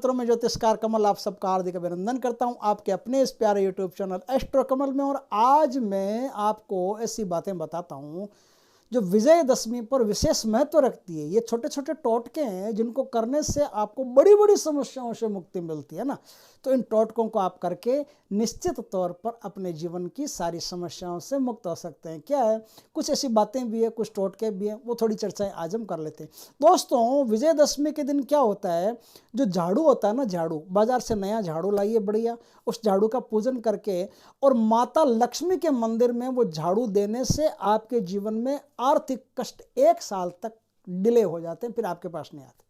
मित्रों, मैं ज्योतिषकार कमल आप सबका हार्दिक अभिनंदन करता हूं आपके अपने इस प्यारे यूट्यूब चैनल एस्ट्रो कमल में। और आज मैं आपको ऐसी बातें बताता हूं जो विजयदशमी पर विशेष महत्व रखती है। ये छोटे छोटे टोटके हैं जिनको करने से आपको बड़ी बड़ी समस्याओं से मुक्ति मिलती है ना। तो इन टोटकों को आप करके निश्चित तौर पर अपने जीवन की सारी समस्याओं से मुक्त हो सकते हैं। क्या है, कुछ ऐसी बातें भी है, कुछ टोटके भी हैं, वो थोड़ी चर्चाएं आज हम कर लेते हैं। दोस्तों, विजयदशमी के दिन क्या होता है, जो झाड़ू होता है ना, झाड़ू बाजार से नया झाड़ू लाइए बढ़िया, उस झाड़ू का पूजन करके और माता लक्ष्मी के मंदिर में वो झाड़ू देने से आपके जीवन में आर्थिक कष्ट 1 साल तक डिले हो जाते हैं, फिर आपके पास नहीं आते।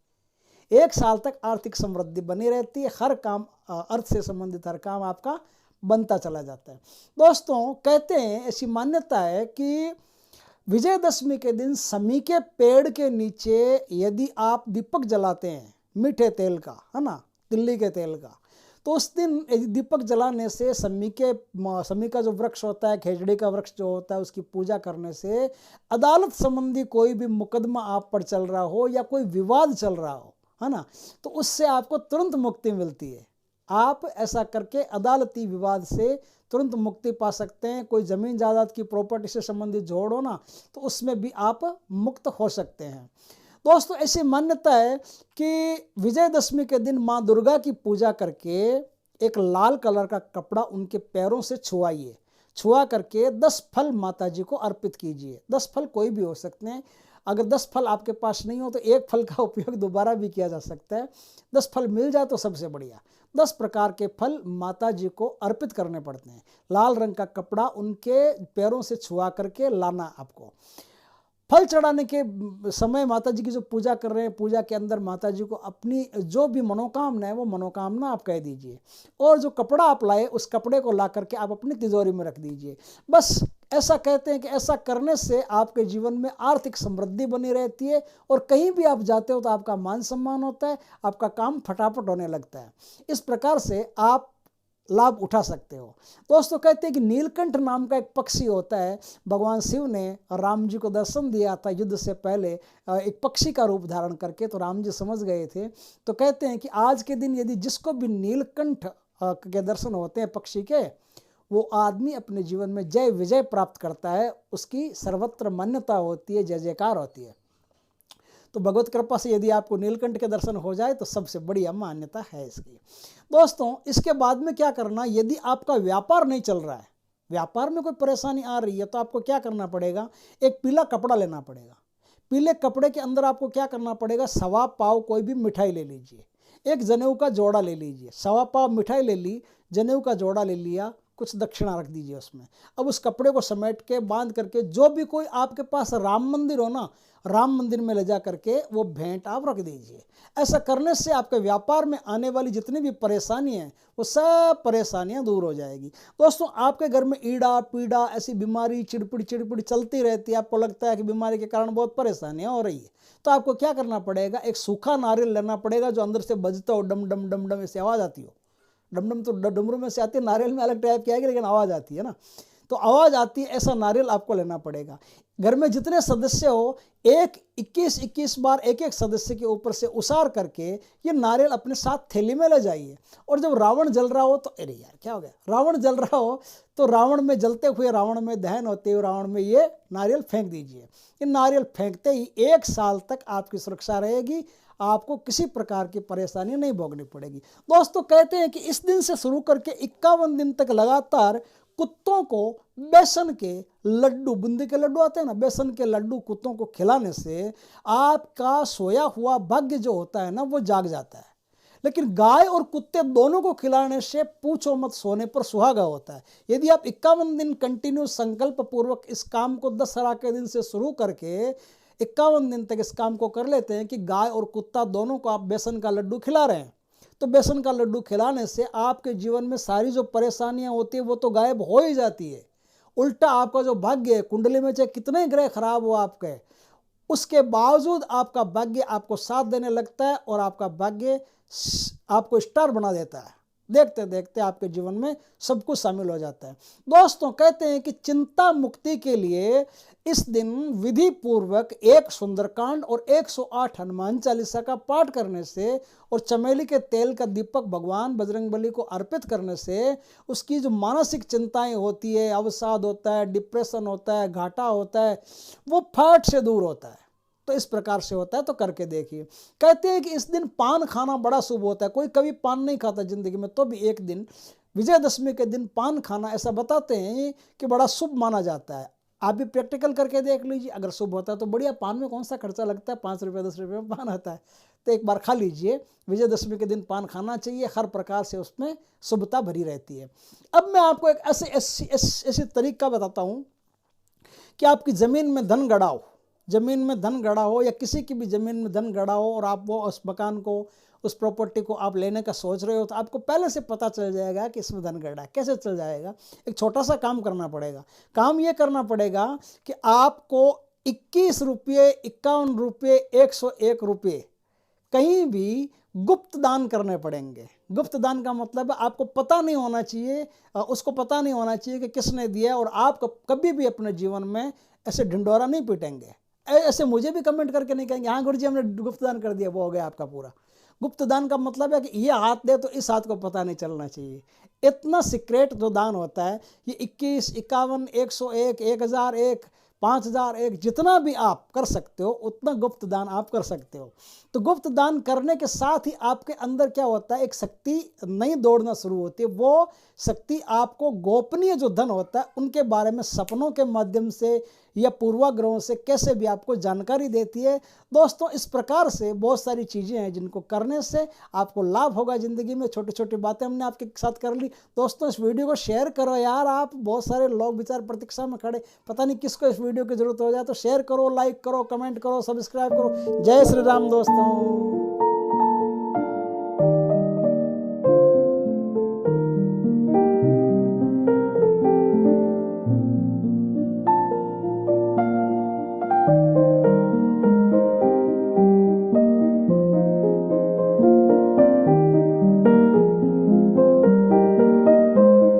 1 साल तक आर्थिक समृद्धि बनी रहती है, हर काम अर्थ से संबंधित हर काम आपका बनता चला जाता है। दोस्तों, कहते हैं, ऐसी मान्यता है कि विजयदशमी के दिन समी के पेड़ के नीचे यदि आप दीपक जलाते हैं मीठे तेल का, है ना, तिल्ली के तेल का, तो उस दिन दीपक जलाने से समी का जो वृक्ष होता है, खेजड़ी का वृक्ष जो होता है, उसकी पूजा करने से अदालत संबंधी कोई भी मुकदमा आप पर चल रहा हो या कोई विवाद चल रहा हो, है ना, तो उससे आपको तुरंत मुक्ति मिलती है। आप ऐसा करके अदालती विवाद से तुरंत मुक्ति पा सकते हैं। कोई ज़मीन जायदाद की प्रॉपर्टी से संबंधित जोड़ हो ना, तो उसमें भी आप मुक्त हो सकते हैं। दोस्तों, ऐसी मान्यता है कि विजयदशमी के दिन माँ दुर्गा की पूजा करके एक लाल कलर का कपड़ा उनके पैरों से छुआइए, छुआ करके 10 फल माता जी को अर्पित कीजिए। 10 फल कोई भी हो सकते हैं। अगर 10 फल आपके पास नहीं हो तो 1 फल का उपयोग दोबारा भी किया जा सकता है। 10 फल मिल जाए तो सबसे बढ़िया। 10 प्रकार के फल माता जी को अर्पित करने पड़ते हैं। लाल रंग का कपड़ा उनके पैरों से छुआ करके लाना आपको। फल चढ़ाने के समय माता जी की जो पूजा कर रहे हैं, पूजा के अंदर माता जी को अपनी जो भी मनोकामना है वो मनोकामना आप कह दीजिए, और जो कपड़ा आप लाए उस कपड़े को ला करके आप अपनी तिजोरी में रख दीजिए। बस ऐसा कहते हैं कि ऐसा करने से आपके जीवन में आर्थिक समृद्धि बनी रहती है, और कहीं भी आप जाते हो तो आपका मान सम्मान होता है, आपका काम फटाफट होने लगता है। इस प्रकार से आप लाभ उठा सकते हो। दोस्तों, कहते हैं कि नीलकंठ नाम का एक पक्षी होता है। भगवान शिव ने राम जी को दर्शन दिया था युद्ध से पहले एक पक्षी का रूप धारण करके, तो राम जी समझ गए थे। तो कहते हैं कि आज के दिन यदि जिसको भी नीलकंठ के दर्शन होते हैं पक्षी के, वो आदमी अपने जीवन में जय विजय प्राप्त करता है, उसकी सर्वत्र मान्यता होती है, जय जयकार होती है। तो भगवत कृपा से यदि आपको नीलकंठ के दर्शन हो जाए तो सबसे बढ़िया मान्यता है इसकी। दोस्तों, इसके बाद में क्या करना, यदि आपका व्यापार नहीं चल रहा है, व्यापार में कोई परेशानी आ रही है, तो आपको क्या करना पड़ेगा, एक पीला कपड़ा लेना पड़ेगा। पीले कपड़े के अंदर आपको क्या करना पड़ेगा, 1.25 पाव कोई भी मिठाई ले लीजिए, एक जनेऊ का जोड़ा ले लीजिए। 1.25 पाव मिठाई ले ली, जनेऊ का जोड़ा ले लिया, कुछ दक्षिणा रख दीजिए उसमें। अब उस कपड़े को समेट के बांध करके जो भी कोई आपके पास राम मंदिर हो ना, राम मंदिर में ले जा करके वो भेंट आप रख दीजिए। ऐसा करने से आपके व्यापार में आने वाली जितनी भी परेशानी हैं वो सब परेशानियां दूर हो जाएगी। दोस्तों, आपके घर में ईड़ा पीड़ा ऐसी बीमारी चिड़पिड़ चलती रहती है, आपको लगता है कि बीमारी के कारण बहुत परेशानियां हो रही है, तो आपको क्या करना पड़ेगा, एक सूखा नारियल लेना पड़ेगा जो अंदर से बजता हो, डम डम डम डम ऐसी आवाज़ आती हो। डमडम तो डमरू में से आती है, नारियल में अलग टाइप की आएगी, लेकिन आवाज़ आती है ना, तो आवाज़ आती है, ऐसा नारियल आपको लेना पड़ेगा। घर में जितने सदस्य हो, 21 बार एक सदस्य के ऊपर से उसार करके ये नारियल अपने साथ थैली में ले जाइए। और जब रावण जल रहा हो तो, अरे यार क्या हो गया, रावण जल रहा हो तो रावण में जलते हुए, रावण में दहन होते हुए रावण में ये नारियल फेंक दीजिए। ये नारियल फेंकते ही 1 साल तक आपकी सुरक्षा रहेगी, आपको किसी प्रकार की परेशानी नहीं भोगनी पड़ेगी। दोस्तों, कहते हैं कि इस दिन से शुरू करके 51 दिन तक लगातार कुत्तों को बेसन के लड्डू, बूंदी के लड्डू आते हैं ना, बेसन के लड्डू कुत्तों को खिलाने से आपका सोया हुआ भाग्य जो होता है ना वो जाग जाता है। लेकिन गाय और कुत्ते दोनों को खिलाने से पूछो मत, सोने पर सुहागा होता है। यदि आप 51 दिन कंटिन्यू संकल्प पूर्वक इस काम को दशहरा के दिन से शुरू करके 51 दिन तक इस काम को कर लेते हैं कि गाय और कुत्ता दोनों को आप बेसन का लड्डू खिला रहे हैं, तो बेसन का लड्डू खिलाने से आपके जीवन में सारी जो परेशानियां होती है वो तो गायब हो ही जाती है। उल्टा आपका जो भाग्य है, कुंडली में चाहे कितने ग्रह खराब हो आपके, उसके बावजूद आपका भाग्य आपको साथ देने लगता है और आपका भाग्य आपको स्टार बना देता है। देखते देखते आपके जीवन में सब कुछ शामिल हो जाता है। दोस्तों, कहते हैं कि चिंता मुक्ति के लिए इस दिन विधि पूर्वक 1 सुंदरकांड और 108 हनुमान चालीसा का पाठ करने से और चमेली के तेल का दीपक भगवान बजरंगबली को अर्पित करने से उसकी जो मानसिक चिंताएं होती है, अवसाद होता है, डिप्रेशन होता है, घाटा होता है, वो फट से दूर होता है। तो इस प्रकार से होता है, तो करके देखिए। कहते हैं कि इस दिन पान खाना बड़ा शुभ होता है। कोई कभी पान नहीं खाता जिंदगी में, तो भी एक दिन विजयदशमी के दिन पान खाना ऐसा बताते हैं कि बड़ा शुभ माना जाता है। आप भी प्रैक्टिकल करके देख लीजिए, अगर शुभ होता है तो बढ़िया। पान में कौन सा खर्चा लगता है, 5 रुपये 10 रुपये में पान आता है। तो एक बार खा लीजिए, विजयदशमी के दिन पान खाना चाहिए, हर प्रकार से उसमें शुभता भरी रहती है। अब मैं आपको एक ऐसे तरीका बताता हूँ कि आपकी ज़मीन में धन गड़ा हो, ज़मीन में धन गड़ा हो या किसी की भी ज़मीन में धन गड़ा हो और आप वो उस मकान को, उस प्रॉपर्टी को आप लेने का सोच रहे हो, तो आपको पहले से पता चल जाएगा कि इसमें धन गड़ा है। कैसे चल जाएगा? एक छोटा सा काम करना पड़ेगा। काम ये करना पड़ेगा कि आपको 21 रुपये, 51 रुपये, 101 रुपये कहीं भी गुप्त दान करने पड़ेंगे। गुप्त दान का मतलब है आपको पता नहीं होना चाहिए, उसको पता नहीं होना चाहिए कि किसने दिया, और आप कभी भी अपने जीवन में ऐसे ढिंडोरा नहीं पीटेंगे। ऐसे मुझे भी कमेंट करके नहीं कहेंगे हाँ गुरुजी हमने गुप्त दान कर दिया, वो हो गया आपका पूरा। गुप्त दान का मतलब है कि ये हाथ दे तो इस हाथ को पता नहीं चलना चाहिए। इतना सीक्रेट जो दान होता है, ये 21, 51, 101, 1001, 5001, जितना भी आप कर सकते हो उतना गुप्त दान आप कर सकते हो। तो गुप्त दान करने के साथ ही आपके अंदर क्या होता है, एक शक्ति नई दौड़ना शुरू होती है। वो शक्ति आपको गोपनीय जो धन होता है उनके बारे में सपनों के माध्यम से या पूर्वाग्रहों से कैसे भी आपको जानकारी देती है। दोस्तों, इस प्रकार से बहुत सारी चीज़ें हैं जिनको करने से आपको लाभ होगा ज़िंदगी में। छोटी छोटी बातें हमने आपके साथ कर ली। दोस्तों, इस वीडियो को शेयर करो यार। आप बहुत सारे लोग विचार प्रतीक्षा में खड़े, पता नहीं किसको इस वीडियो की ज़रूरत हो जाए, तो शेयर करो, लाइक करो, कमेंट करो, सब्सक्राइब करो। जय श्री राम दोस्तों।